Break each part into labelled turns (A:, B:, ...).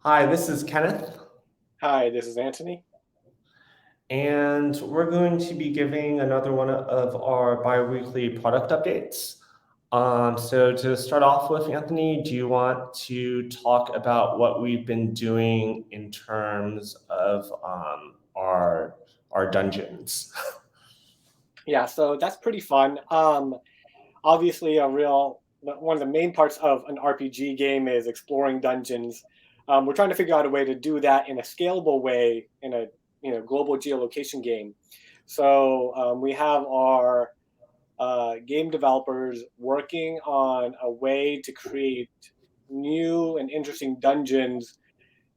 A: Hi, this is Kenneth,
B: Hi, this is Antony.
A: and we're going to be giving another one of our biweekly product updates. So to start off with, Anthony, do you want to talk about what we've been doing in terms of our dungeons?
B: Yeah, so that's pretty fun. Obviously, one of the main parts of an RPG game is exploring dungeons. We're trying to figure out a way to do that in a scalable way in a global geolocation game. So we have our game developers working on a way to create new and interesting dungeons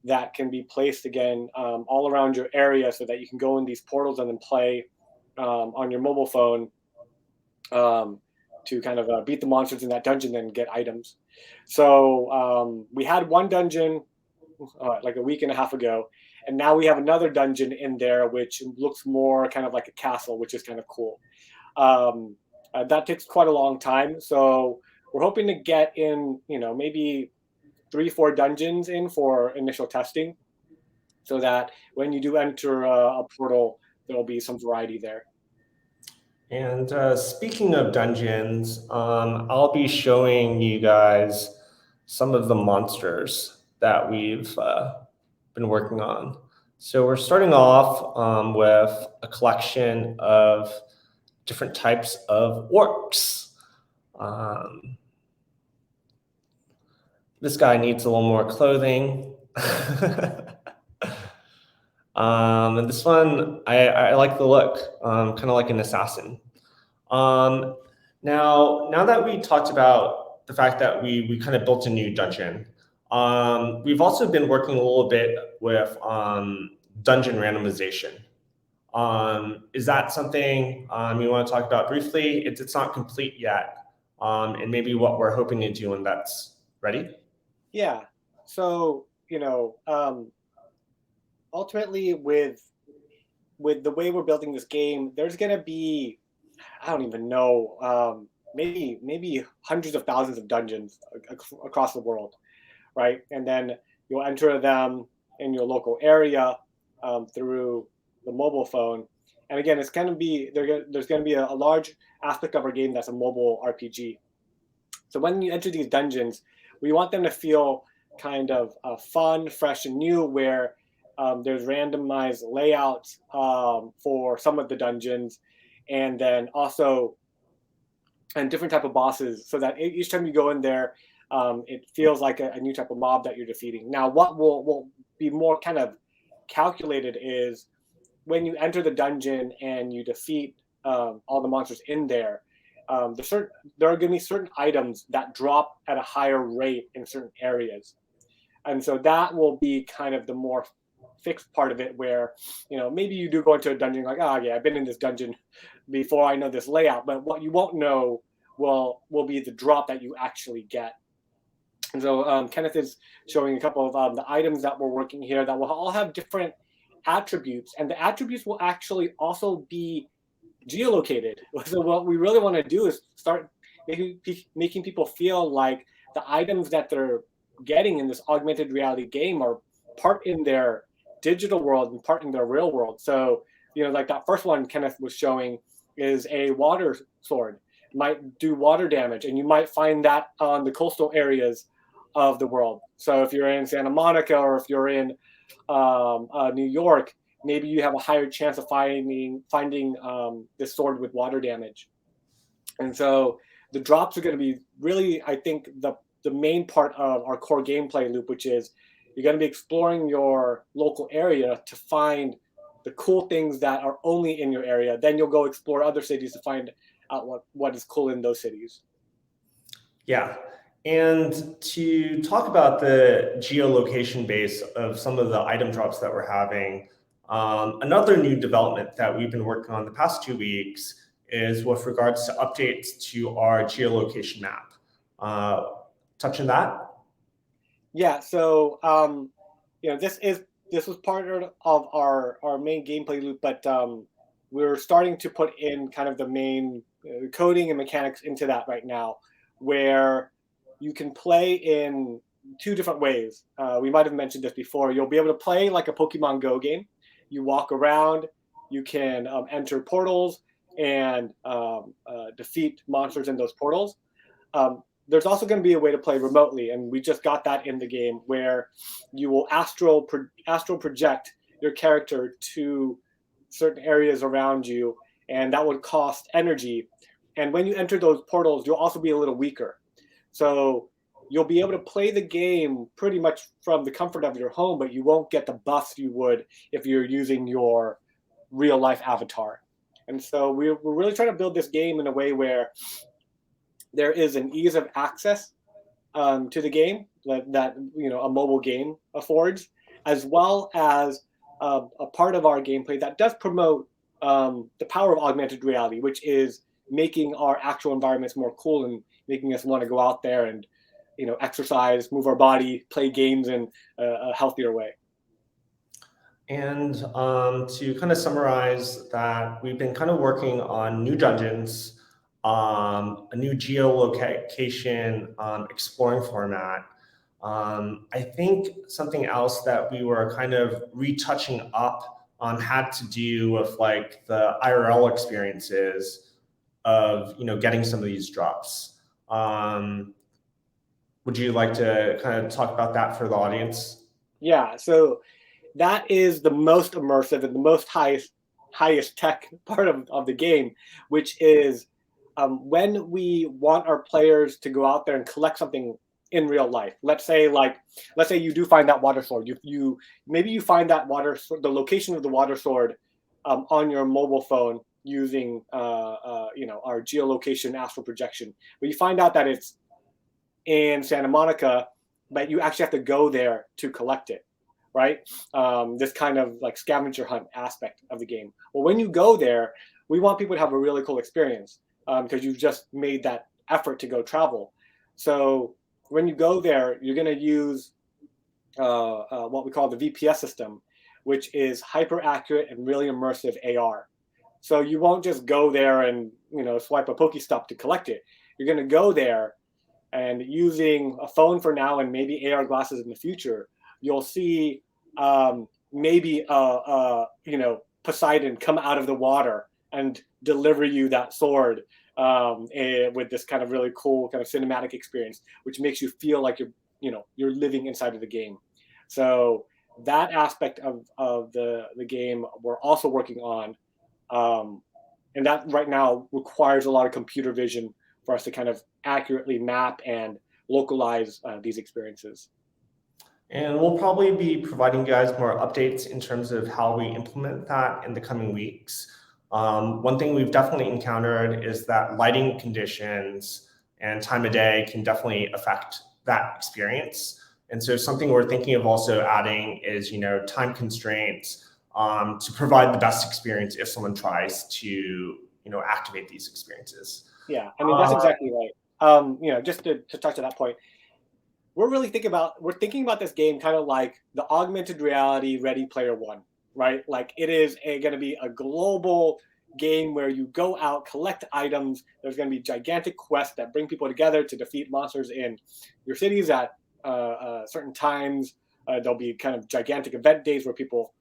B: that can be placed again all around your area, so that you can go in these portals and then play on your mobile phone um, to kind of beat the monsters in that dungeon and get items. So we had one dungeon like a week and a half ago, and now we have another dungeon in there which looks more kind of like a castle, which is kind of cool. Um, that takes quite a long time, so we're hoping to get in, maybe 3, 4 dungeons in for initial testing, so that when you do enter a portal, there'll be some variety there.
A: And speaking of dungeons, I'll be showing you guys some of the monsters that we've been working on. So we're starting off with a collection of different types of orcs. Um, this guy needs a little more clothing. And this one, I like the look, kind of like an assassin. Um, now that we talked about the fact that we kind of built a new dungeon, we've also been working a little bit with dungeon randomization. Is that something you want to talk about briefly? It's not complete yet, and maybe what we're hoping to do when that's ready.
B: Yeah. So ultimately, with the way we're building this game, there's gonna be, I don't even know, maybe hundreds of thousands of dungeons across the world, right? And then you'll enter them in your local area through the mobile phone. And again, it's going to be there's going to be a large aspect of our game that's a mobile RPG. So when you enter these dungeons, we want them to feel kind of fun, fresh, and new, where there's randomized layouts for some of the dungeons, and then also and different type of bosses, so that each time you go in there, it feels like a new type of mob that you're defeating. Now, what will be more kind of calculated is when you enter the dungeon and you defeat all the monsters in there. There are going to be certain items that drop at a higher rate in certain areas, and so that will be kind of the more fixed part of it, where maybe you do go into a dungeon like, oh yeah, I've been in this dungeon before, I know this layout, but what you won't know will be the drop that you actually get. And so Kenneth is showing a couple of the items that we're working here that will all have different attributes, and the attributes will actually also be geolocated. So what we really want to do is start making people feel like the items that they're getting in this augmented reality game are part in their digital world and part in their real world. So like that first one Kenneth was showing is a water sword. It might do water damage, and you might find that on the coastal areas of the world. So if you're in Santa Monica, or if you're in New York, maybe you have a higher chance of finding this sword with water damage. And so the drops are going to be really, I think, the main part of our core gameplay loop, which is you're going to be exploring your local area to find the cool things that are only in your area. Then you'll go explore other cities to find out what is cool in those cities.
A: Yeah. And to talk about the geolocation base of some of the item drops that we're having, another new development that we've been working on the past 2 weeks is with regards to updates to our geolocation map. Uh, touch on that?
B: Yeah, so this was part of our main gameplay loop, but we're starting to put in kind of the main coding and mechanics into that right now, where you can play in two different ways. We might have mentioned this before. You'll be able to play like a Pokemon Go game. You walk around, you can enter portals and defeat monsters in those portals. There's also going to be a way to play remotely, and we just got that in the game, where you will astral project your character to certain areas around you, and that would cost energy. And when you enter those portals, you'll also be a little weaker. So you'll be able to play the game pretty much from the comfort of your home, but you won't get the buffs you would if you're using your real life avatar. And so we're really trying to build this game in a way where there is an ease of access to the game that a mobile game affords, as well as a part of our gameplay that does promote the power of augmented reality, which is making our actual environments more cool and making us want to go out there and exercise, move our body, play games in a healthier way.
A: And to kind of summarize that, we've been kind of working on new dungeons, a new geolocation exploring format. I think something else that we were kind of retouching up on had to do with like the IRL experiences of getting some of these drops. Would you like to kind of talk about that for the audience?
B: Yeah, so that is the most immersive and the most highest tech part of the game, which is when we want our players to go out there and collect something in real life. Let's say you do find that water sword. Maybe you find that the location of the water sword on your mobile phone using our geolocation astral projection. But you find out that it's in Santa Monica, but you actually have to go there to collect it, right? This kind of like scavenger hunt aspect of the game. Well, when you go there, we want people to have a really cool experience because you've just made that effort to go travel. So when you go there, you're going to use what we call the VPS system, which is hyper accurate and really immersive AR. So you won't just go there and swipe a Pokestop to collect it. You're going to go there, and using a phone for now and maybe AR glasses in the future, you'll see maybe Poseidon come out of the water and deliver you that sword with this kind of really cool kind of cinematic experience, which makes you feel like you're living inside of the game. So that aspect of the game we're also working on, and that right now requires a lot of computer vision for us to kind of accurately map and localize these experiences.
A: And we'll probably be providing you guys more updates in terms of how we implement that in the coming weeks. One thing we've definitely encountered is that lighting conditions and time of day can definitely affect that experience. And so something we're thinking of also adding is, time constraints to provide the best experience if someone tries to, activate these experiences.
B: Yeah, I mean, that's exactly right. Just to touch on that point, we're thinking about this game kind of like the augmented reality Ready Player One, right? Like it is going to be a global game where you go out, collect items. There's going to be gigantic quests that bring people together to defeat monsters in your cities at certain times. There'll be kind of gigantic event days where people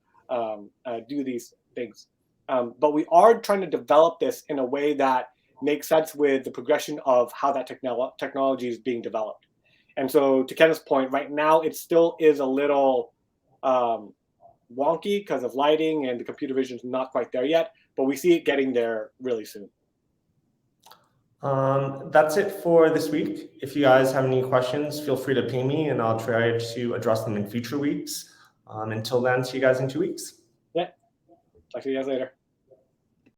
B: do these things. But we are trying to develop this in a way that makes sense with the progression of how that technology is being developed. And so to Kenneth's point, right now it still is a little wonky because of lighting and the computer vision is not quite there yet, but we see it getting there really soon.
A: That's it for this week. If you guys have any questions, feel free to ping me and I'll try to address them in future weeks. Until then, see you guys in 2 weeks.
B: Yeah. Talk to you guys later.